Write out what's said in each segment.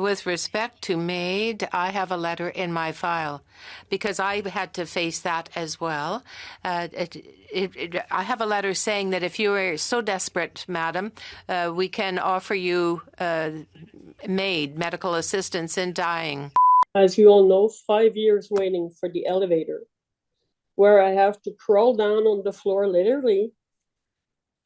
With respect to maid, I have a letter in my file because I had to face that as well. I have a letter saying that if you are so desperate, madam, we can offer you maid, medical assistance in dying. As you all know, 5 years waiting for the elevator, where I have to crawl down on the floor, literally,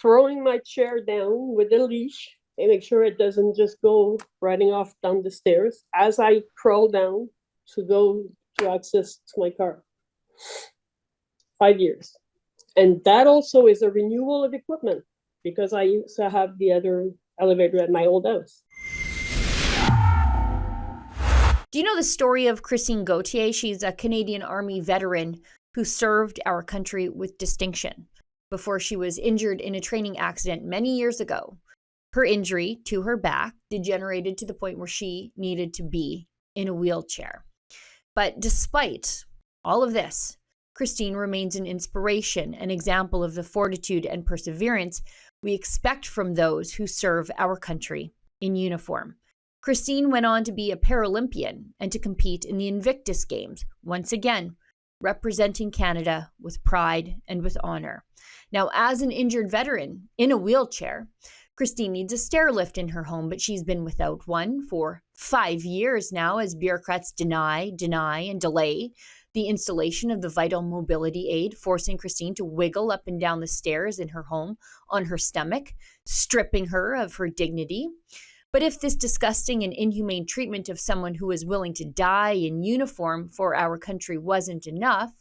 throwing my chair down with a leash and make sure it doesn't just go riding off down the stairs as I crawl down to go to access to my car. 5 years. And that also is a renewal of equipment because I used to have the other elevator at my old house. Do you know the story of Christine Gauthier? She's a Canadian Army veteran who served our country with distinction before she was injured in a training accident many years ago. Her injury to her back degenerated to the point where she needed to be in a wheelchair. But despite all of this, Christine remains an inspiration, an example of the fortitude and perseverance we expect from those who serve our country in uniform. Christine went on to be a Paralympian and to compete in the Invictus Games, once again, representing Canada with pride and with honor. Now, as an injured veteran in a wheelchair, Christine needs a stair lift in her home, but she's been without one for 5 years now as bureaucrats deny, and delay the installation of the vital mobility aid, forcing Christine to wiggle up and down the stairs in her home on her stomach, stripping her of her dignity. But if this disgusting and inhumane treatment of someone who is willing to die in uniform for our country wasn't enough,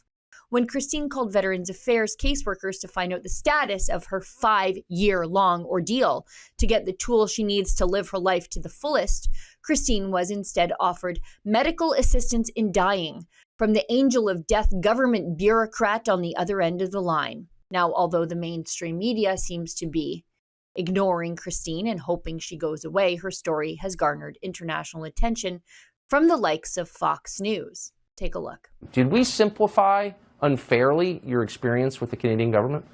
when Christine called Veterans Affairs caseworkers to find out the status of her 5-year-long ordeal to get the tools she needs to live her life to the fullest, Christine was instead offered medical assistance in dying from the angel of death government bureaucrat on the other end of the line. Now, although the mainstream media seems to be ignoring Christine and hoping she goes away, her story has garnered international attention from the likes of Fox News. Take a look. Did we simplify unfairly your experience with the Canadian government?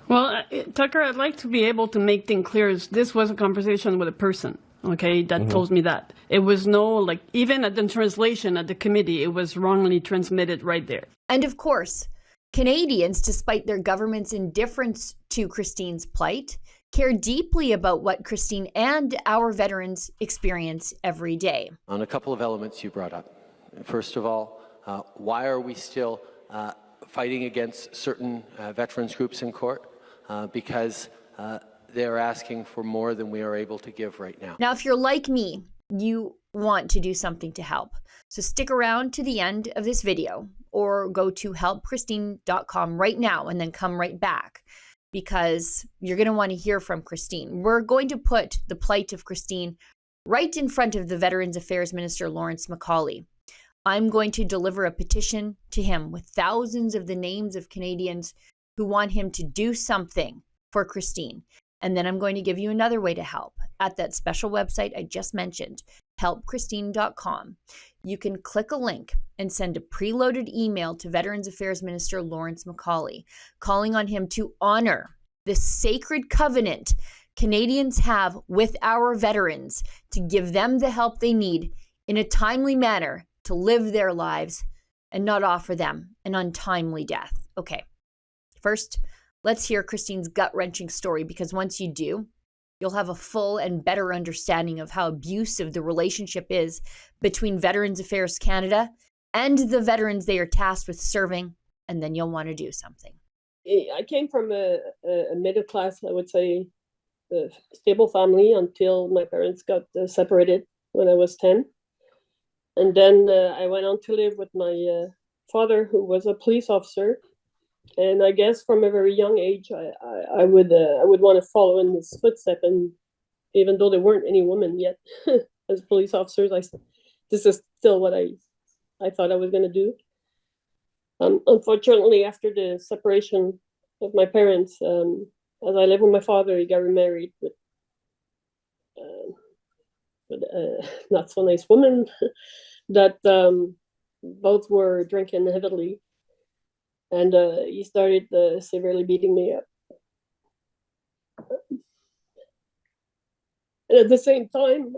Well, Tucker, I'd like to be able to make things clear. This was a conversation with a person, okay, that told me that. It was no, even at the translation at the committee, it was wrongly transmitted right there. And of course, Canadians, despite their government's indifference to Christine's plight, care deeply about what Christine and our veterans experience every day. On a couple of elements you brought up. First of all, why are we still fighting against certain veterans groups in court? Because they're asking for more than we are able to give right now. Now, if you're like me, you want to do something to help. So stick around to the end of this video or go to helpchristine.com right now and then come right back because you're going to want to hear from Christine. We're going to put the plight of Christine right in front of the Veterans Affairs Minister, Lawrence MacAulay. I'm going to deliver a petition to him with thousands of the names of Canadians who want him to do something for Christine. And then I'm going to give you another way to help at that special website I just mentioned, helpchristine.com. You can click a link and send a preloaded email to Veterans Affairs Minister Lawrence MacAulay, calling on him to honor the sacred covenant Canadians have with our veterans to give them the help they need in a timely manner to live their lives and not offer them an untimely death. Okay, first, let's hear Christine's gut-wrenching story, because once you do, you'll have a full and better understanding of how abusive the relationship is between Veterans Affairs Canada and the veterans they are tasked with serving, and then you'll want to do something. I came from a middle class, I would say, stable family until my parents got separated when I was 10. And then I went on to live with my father, who was a police officer. And I guess from a very young age, I would want to follow in his footsteps. And even though there weren't any women yet as police officers, this is still what I thought I was going to do. Unfortunately, after the separation of my parents, as I lived with my father, he got remarried with not so nice woman that both were drinking heavily. And he started severely beating me up. And at the same time,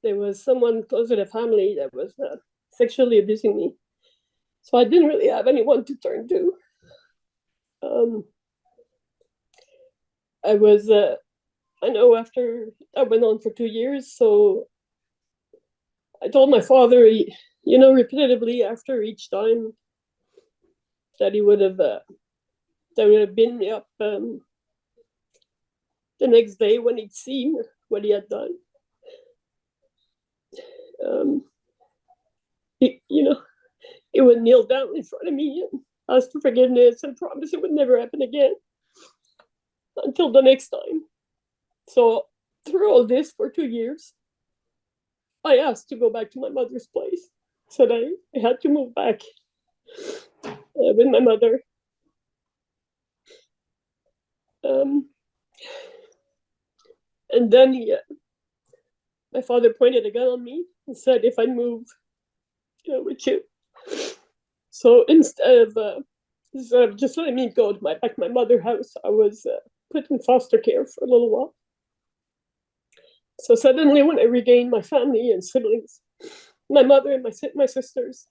there was someone close to the family that was sexually abusing me. So I didn't really have anyone to turn to. I know after I went on for 2 years, so I told my father, repeatedly after each time that he would have been me up the next day when he'd seen what he had done. He would kneel down in front of me and ask for forgiveness and promise it would never happen again until the next time. So through all this for 2 years, I asked to go back to my mother's place. So I had to move back with my mother. And then my father pointed a gun on me and said, if I move with you. So instead of just letting me go to back to my mother's house, I was put in foster care for a little while. So suddenly when I regained my family and siblings, my mother and my sisters,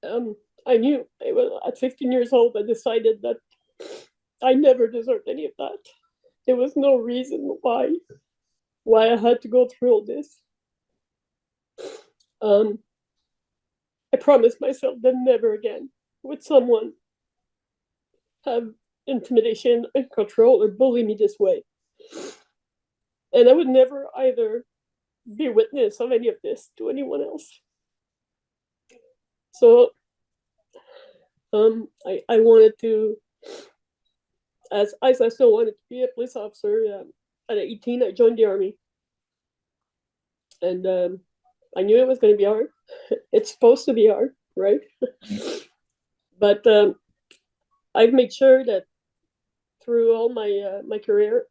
I knew at 15 years old, I decided that I never deserved any of that. There was no reason why I had to go through all this. I promised myself that never again would someone have intimidation and control or bully me this way. And I would never either be witness of any of this to anyone else. So I wanted to, as I still wanted to be a police officer. At 18, I joined the Army. And I knew it was going to be hard. It's supposed to be hard, right? But I've made sure that through all my career,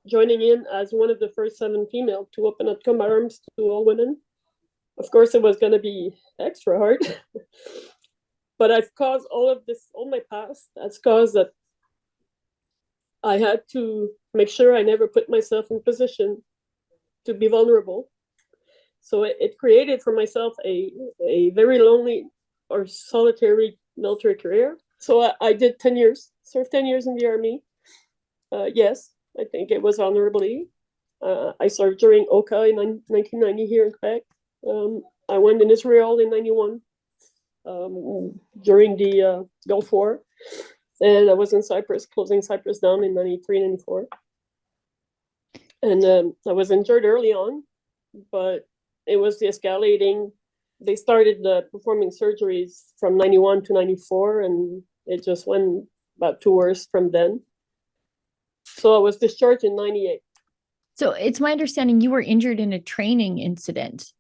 joining in as one of the first 7 female to open up combat arms to all women. Of course, it was going to be extra hard. But I've caused all of this, all my past, that's caused that I had to make sure I never put myself in position to be vulnerable. So it created for myself a very lonely or solitary military career. So I did 10 years, served 10 years in the Army. Yes, I think it was honorably. I served during OCA in 1990 here in Quebec. I went in Israel in 91 during the Gulf War. And I was in Cyprus, closing Cyprus down in 93, 94. And I was injured early on, but it was the escalating. They started performing surgeries from 91 to 94, and it just went about 2 worse from then. So I was discharged in 98. So it's my understanding you were injured in a training incident.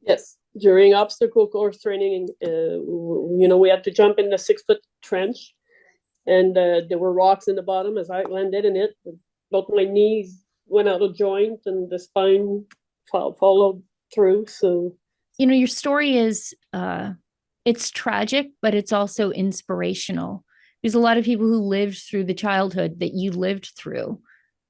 Yes, during obstacle course training, we had to jump in the 6-foot trench, and there were rocks in the bottom. As I landed in it, both my knees went out of joint, and the spine followed through. So, your story is it's tragic, but it's also inspirational. There's a lot of people who lived through the childhood that you lived through.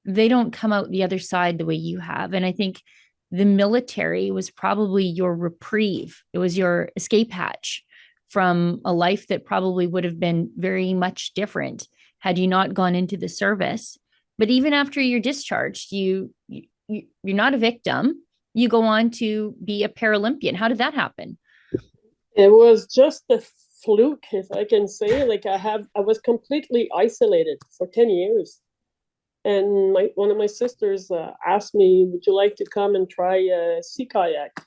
They don't come out the other side the way you have. And I think the military was probably your reprieve. It was your escape hatch from a life that probably would have been very much different had you not gone into the service. But even after you're discharged, you're not a victim. You go on to be a Paralympian. How did that happen? It was just a fluke, if I can say. I was completely isolated for 10 years. And one of my sisters asked me, would you like to come and try sea kayak?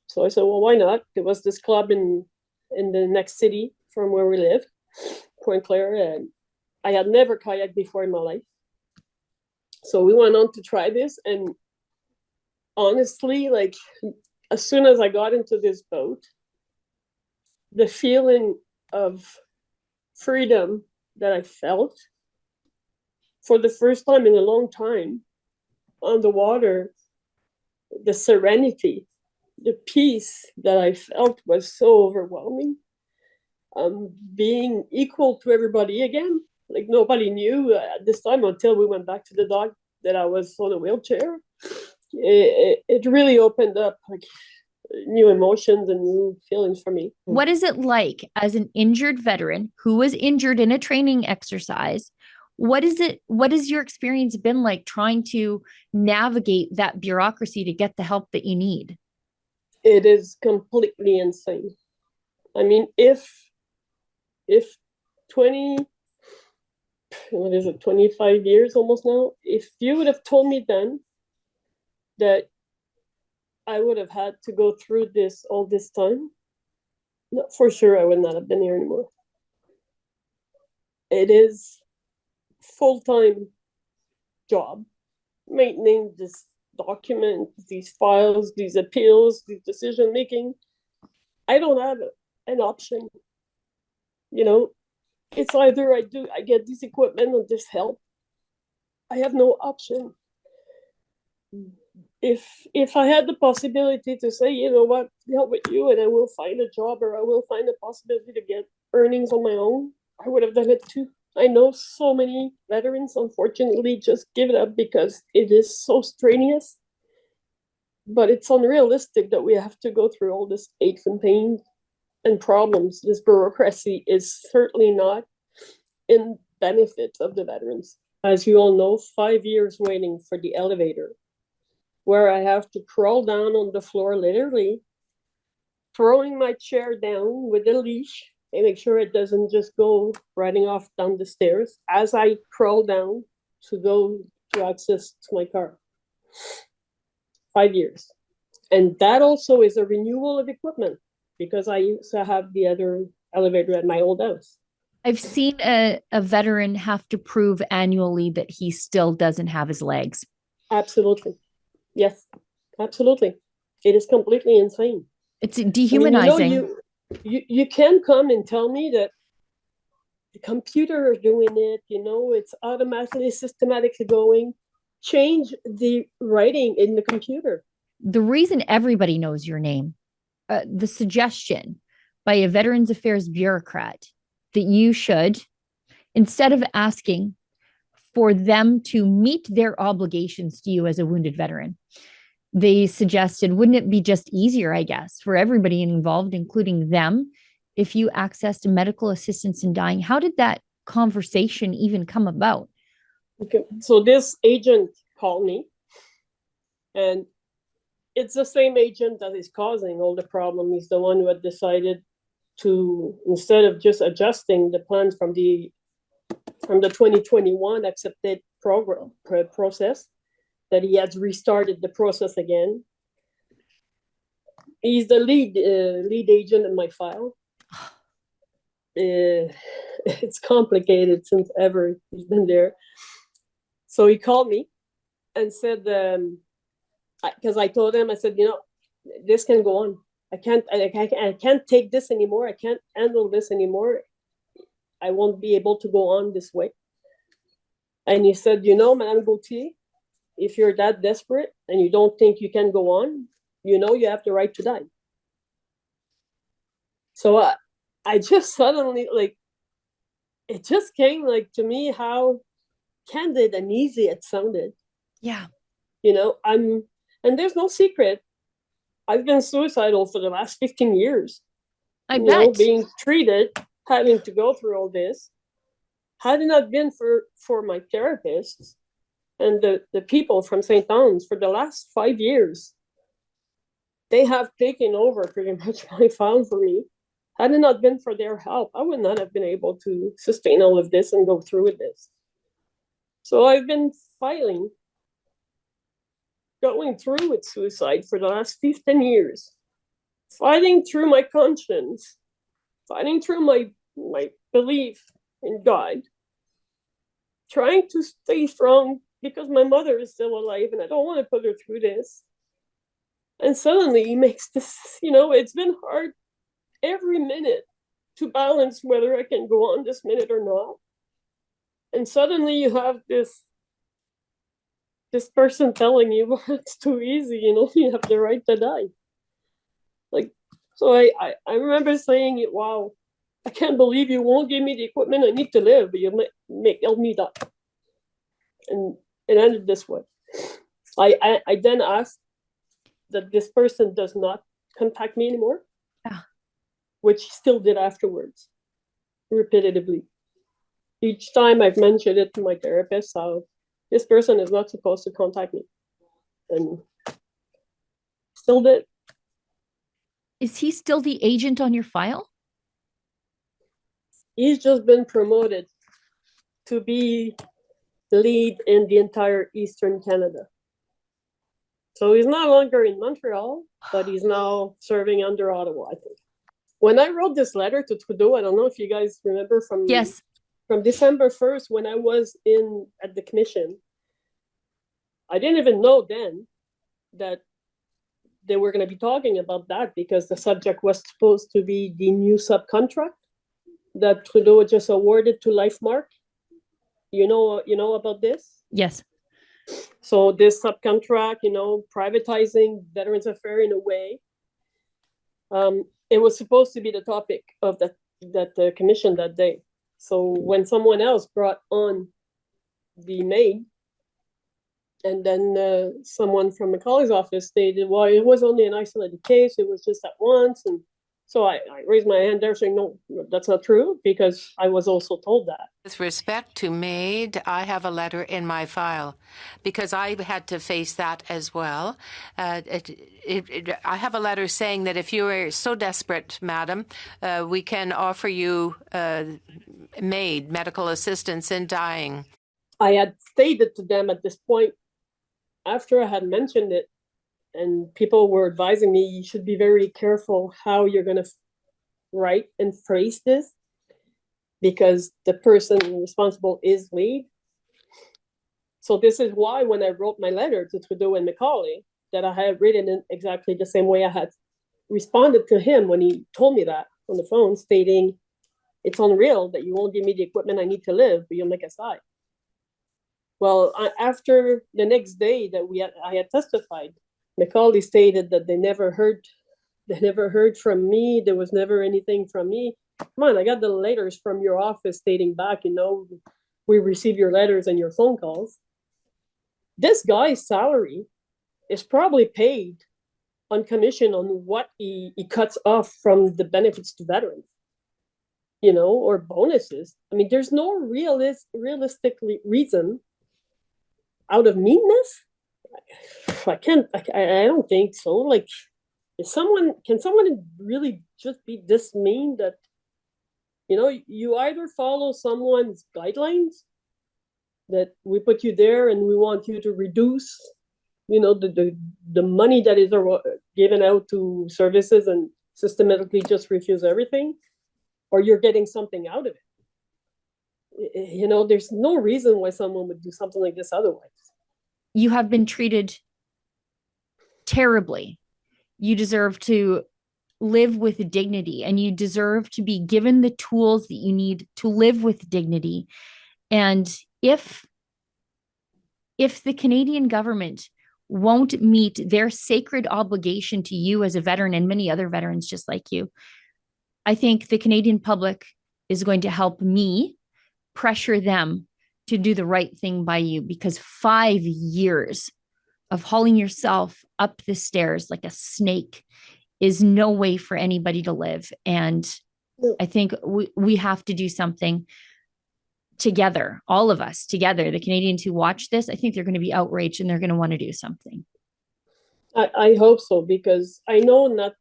So I said, well, why not? There was this club in the next city from where we lived, Point Claire, and I had never kayaked before in my life. So we went on to try this, and honestly, as soon as I got into this boat, the feeling of freedom that I felt for the first time in a long time on the water, the serenity, the peace that I felt was so overwhelming. Being equal to everybody again. Nobody knew at this time until we went back to the dock that I was on a wheelchair, it really opened up like new emotions and new feelings for me. What is it like as an injured veteran who was injured in a training exercise? What has your experience been like trying to navigate that bureaucracy to get the help that you need? It is completely insane. I mean, if 20, what is it, 25 years almost now, if you would have told me then that I would have had to go through this all this time, no, for sure I would not have been here anymore. It is full-time job, maintaining this document, these files, these appeals, these decision making. I don't have an option. You know, it's either I get this equipment or this help. I have no option. If I had the possibility to say, you know what, help with you and I will find a job or I will find a possibility to get earnings on my own, I would have done it too. I know so many veterans, unfortunately, just give it up because it is so strenuous. But it's unrealistic that we have to go through all this aches and pains and problems. This bureaucracy is certainly not in benefit of the veterans. As you all know, 5 years waiting for the elevator, where I have to crawl down on the floor, literally, throwing my chair down with a leash and make sure it doesn't just go riding off down the stairs as I crawl down to go to access to my car. 5 years. And that also is a renewal of equipment because I used to have the other elevator at my old house. I've seen a veteran have to prove annually that he still doesn't have his legs. Absolutely. Yes, absolutely. It is completely insane. It's dehumanizing. I mean, you can come and tell me that the computer is doing it, it's automatically, systematically going. Change the writing in the computer. The reason everybody knows your name, the suggestion by a Veterans Affairs bureaucrat that you should, instead of asking for them to meet their obligations to you as a wounded veteran, they suggested, wouldn't it be just easier, I guess, for everybody involved, including them, if you accessed medical assistance in dying? How did that conversation even come about? Okay, so this agent called me, and it's the same agent that is causing all the problem. He's the one who had decided to, instead of just adjusting the plans from the 2021 accepted process, that he has restarted the process again. He's the lead agent in my file. It's complicated since ever he's been there. So he called me and said, because I told him, I said, this can go on. I can't take this anymore. I can't handle this anymore. I won't be able to go on this way. And he said, Madame Gauthier, if you're that desperate and you don't think you can go on, you have the right to die. So I just suddenly, it just came to me how candid and easy it sounded. Yeah. And there's no secret. I've been suicidal for the last 15 years. I bet. Being treated, having to go through all this. Had it not been for my therapists and the people from St. Anne's for the last 5 years, they have taken over pretty much my file for me. Had it not been for their help, I would not have been able to sustain all of this and go through with this. So I've been going through with suicide for the last 15 years, fighting through my conscience, fighting through my belief in God, trying to stay strong because my mother is still alive and I don't want to put her through this. And suddenly he makes this, it's been hard every minute to balance whether I can go on this minute or not. And suddenly you have this person telling you, well, it's too easy, you have the right to die. So I remember saying, wow, I can't believe you won't give me the equipment I need to live, but you'll help me die. And It ended this way. I then asked that this person does not contact me anymore, which he still did afterwards, repetitively. Each time I've mentioned it to my therapist, how this person is not supposed to contact me, and still did. Is he still the agent on your file? He's just been promoted to be the lead in the entire Eastern Canada. So he's no longer in Montreal, but he's now serving under Ottawa, I think. When I wrote this letter to Trudeau, I don't know if you guys remember from December 1st, when I was at the commission, I didn't even know then that they were going to be talking about that, because the subject was supposed to be the new subcontract that Trudeau just awarded to Lifemark. You know about this? Yes. So this subcontract, privatizing Veterans Affairs in a way, it was supposed to be the topic of that commission that day. So when someone else brought on the maid, and then someone from Macaulay's office stated, well, it was only an isolated case, it was just that once. And so I raised my hand there saying, no, that's not true, because I was also told that. With respect to maid, I have a letter in my file because I had to face that as well. I have a letter saying that if you are so desperate, madam, we can offer you maid, medical assistance in dying. I had stated to them at this point, after I had mentioned it, and people were advising me, you should be very careful how you're going to write and phrase this, because the person responsible is lead. So this is why when I wrote my letter to Trudeau and Macaulay, that I had written in exactly the same way I had responded to him when he told me that on the phone, stating, it's unreal that you won't give me the equipment I need to live, but you'll make us die. Well, after the next day that I had testified, Macaulay stated that they never heard from me. There was never anything from me. Come on, I got the letters from your office stating back, we receive your letters and your phone calls. This guy's salary is probably paid on commission on what he cuts off from the benefits to veterans, or bonuses. I mean, there's no realistic reason out of meanness. I don't think so. Like, can someone really just be this mean that, you either follow someone's guidelines that we put you there and we want you to reduce, the money that is given out to services and systematically just refuse everything, or you're getting something out of it. There's no reason why someone would do something like this otherwise. You have been treated terribly. You deserve to live with dignity, and you deserve to be given the tools that you need to live with dignity. And if the Canadian government won't meet their sacred obligation to you as a veteran and many other veterans just like you, I think the Canadian public is going to help me pressure them to do the right thing by you, because 5 years of hauling yourself up the stairs like a snake is no way for anybody to live. And I think we have to do something together, all of us together. The Canadians who watch this, I think they're going to be outraged and they're going to want to do something. I hope so, because I know not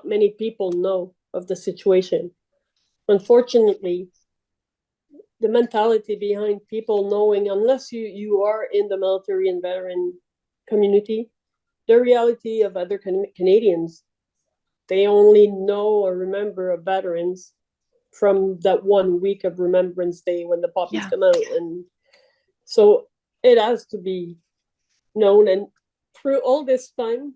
many people know of the situation. Unfortunately, the mentality behind people knowing, unless you are in the military and veteran community, the reality of other Canadians, they only know or remember of veterans from that 1 week of Remembrance Day when the poppies come out. And so it has to be known. And through all this time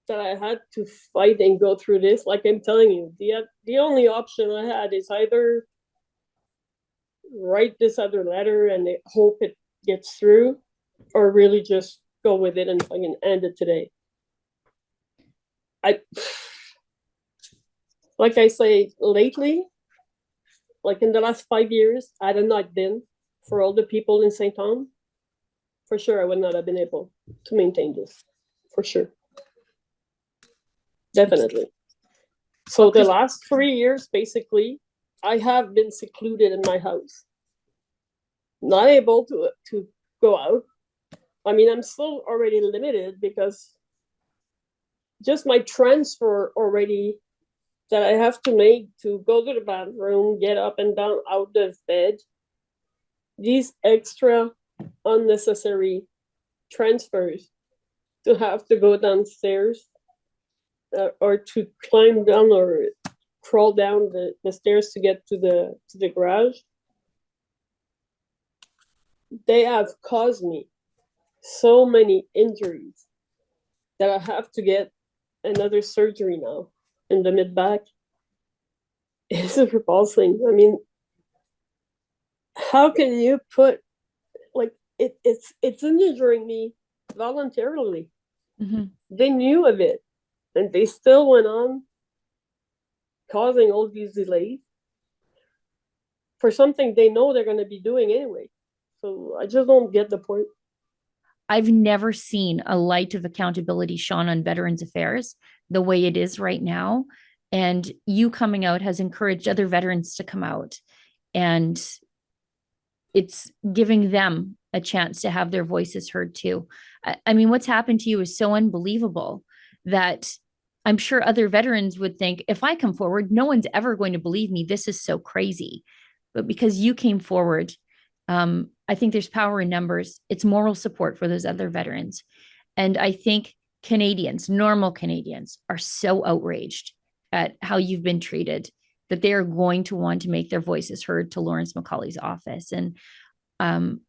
that I had to fight and go through this, like I'm telling you, the only option I had is either write this other letter and hope it gets through, or really just go with it and fucking end it today. Like I say, lately, like in the last 5 years, had it not been for all the people in St. Tom for sure I would not have been able to maintain this. For sure. Definitely. So the last 3 years, basically, I have been secluded in my house. Not able to go out. I mean, I'm still already limited because just my transfer already that I have to make to go to the bathroom, get up and down out of bed, these extra unnecessary transfers to have to go downstairs or to climb down or crawl down the stairs to get to the garage, they have caused me so many injuries that I have to get another surgery now in the mid-back. It's repulsing. I mean, how can you put, like, it's injuring me voluntarily. Mm-hmm. They knew of it, and they still went on causing all these delays for something they know they're going to be doing anyway. So I just don't get the point. I've never seen a light of accountability shone on Veterans Affairs the way it is right now. And you coming out has encouraged other veterans to come out. And it's giving them a chance to have their voices heard too. I mean, what's happened to you is so unbelievable that I'm sure other veterans would think, if I come forward, no one's ever going to believe me. This is so crazy. But because you came forward, I think there's power in numbers. It's moral support for those other veterans. And I think Canadians, normal Canadians, are so outraged at how you've been treated that they are going to want to make their voices heard to Lawrence MacAulay's office. And I'm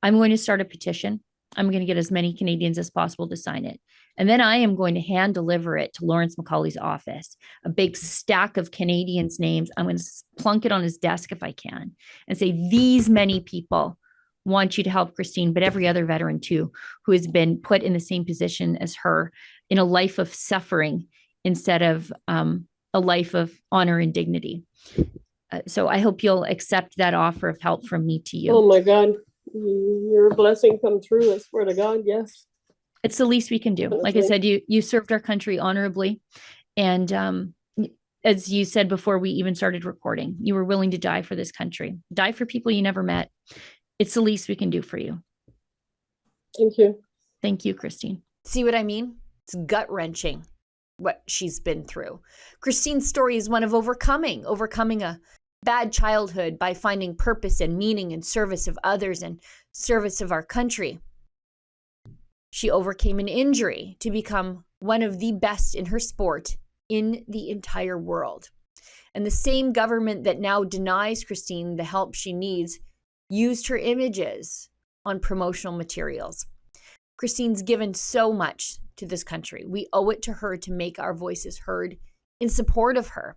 going to start a petition. I'm going to get as many Canadians as possible to sign it. And then I am going to hand deliver it to Lawrence MacAulay's office, a big stack of Canadians' names. I'm going to plunk it on his desk if I can and say, these many people want you to help Christine, but every other veteran too, who has been put in the same position as her in a life of suffering instead of a life of honor and dignity. So I hope you'll accept that offer of help from me to you. Oh my God. Your blessing come through. I swear to God, yes. It's the least we can do. Like I said, you served our country honorably. And as you said before we even started recording, you were willing to die for this country, die for people you never met. It's the least we can do for you. Thank you. Thank you, Christine. See what I mean? It's gut-wrenching what she's been through. Christine's story is one of overcoming a bad childhood by finding purpose and meaning in service of others and service of our country. She overcame an injury to become one of the best in her sport in the entire world. And the same government that now denies Christine the help she needs used her images on promotional materials. Christine's given so much to this country. We owe it to her to make our voices heard in support of her.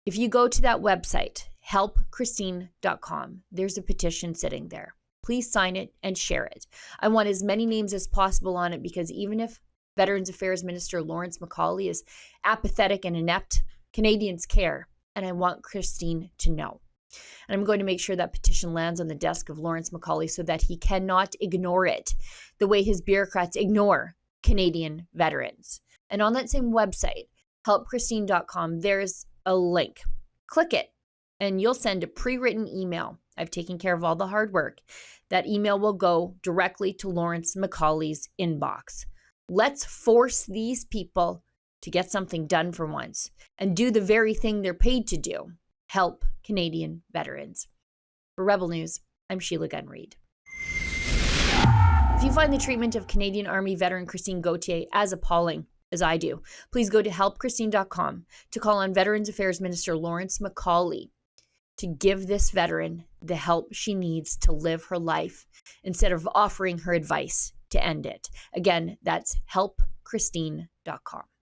If you go to that website, helpchristine.com, there's a petition sitting there. Please sign it and share it. I want as many names as possible on it because even if Veterans Affairs Minister Lawrence MacAulay is apathetic and inept, Canadians care, and I want Christine to know. And I'm going to make sure that petition lands on the desk of Lawrence MacAulay so that he cannot ignore it the way his bureaucrats ignore Canadian veterans. And on that same website, helpchristine.com, there's a link. Click it and you'll send a pre-written email. I've taken care of all the hard work. That email will go directly to Lawrence MacAulay's inbox. Let's force these people to get something done for once and do the very thing they're paid to do. Help Canadian veterans. For Rebel News, I'm Sheila Gunn-Reid. If you find the treatment of Canadian Army veteran Christine Gauthier as appalling as I do, please go to helpchristine.com to call on Veterans Affairs Minister Lawrence MacAulay to give this veteran the help she needs to live her life instead of offering her advice to end it. Again, that's helpchristine.com.